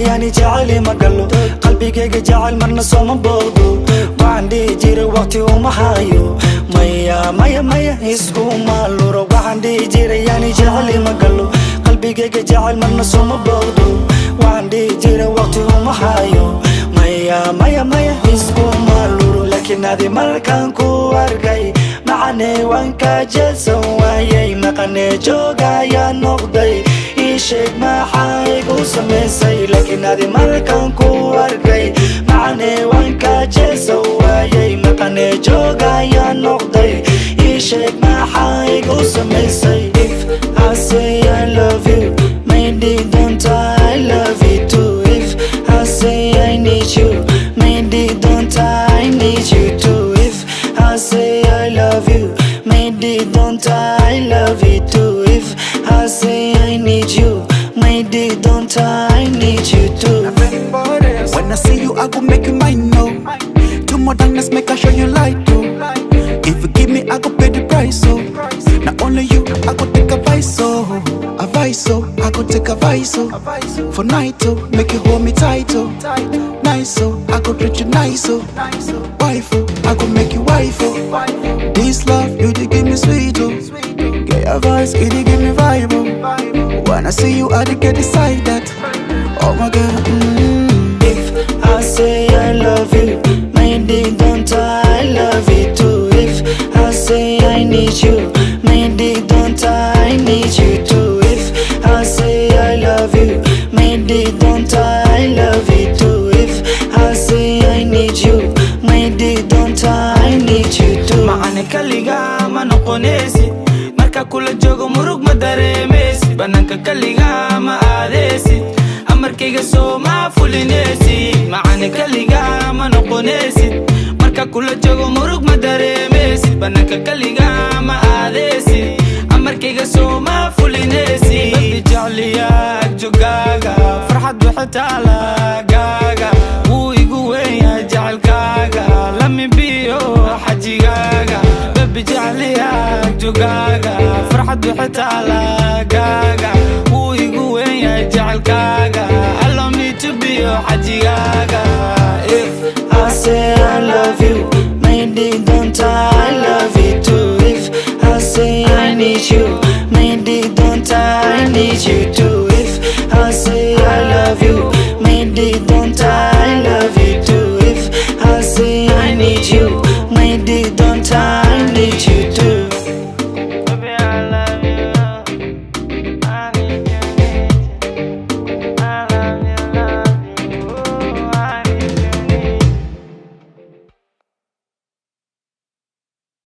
يعني جعلي مقلو قلبي كيك جعل من صوم بوضو وعندي جيري وقتي ومحايو ميا ميا ميا يسكو مالورو وعندي جيري يعني جعلي مقلو قلبي كيك جعل من صوم بوضو وعندي جيري وقتي ومحايو ميا ميا ميا يسكو مالورو لكن هذه ملكان كو أرقاي معني وانكا جلسة وايي مقاني جوغا يا نقضي شيك ما حايقو سميسي لكن هذه مركان كو أرقاي معني وانكا جيسو وايي مقاني جوغا يا نقضي شيك ما حايقو سميسي If I say I love you maybe don't I love you too If I say I need you maybe don't I need you too If I say I love you maybe don't I love you too If I say I need you maybe don't I need you too When I see you I go make you mine no Two more darkness make I show you light too If you give me I go pay the price so Not only you I go take a vice so I go take a vice so For night so make you hold me tight so Nice so I go treat you nice so Wife oh I go make you wife oh This love you dey give me sweet oh Get your voice you dey give me vibe oh When I see you I dey get decide that Oh my God If I say I love you maybe don't I love you too If I say I need you maybe don't I need you too If I say I love you maybe don't I love you too If I say I need you maybe don't I need you too معاني كاليغا ما نقونيسي marka kula joogo murug ma dareemaysid bananka kaliga ma aadaysid amarkayga soo ma fulinaysid macana kaliga ma noqonaysid marka kula joogo murug ma dareemaysid bananka kaliga ma aadaysid amarkayga soo ma fulinaysid babi jecliyaag jogaaga farxad waxtaa lagaaga wuu igu weeyaa jecelkaaga lami biyo xajigaaga babi jecliyaag jogaaga فرحت وحتى على قاقا ويقو وين يا جعل كاقا allow me to be your حجيقاقا If I say I love you maybe don't I love you too If I say I need you maybe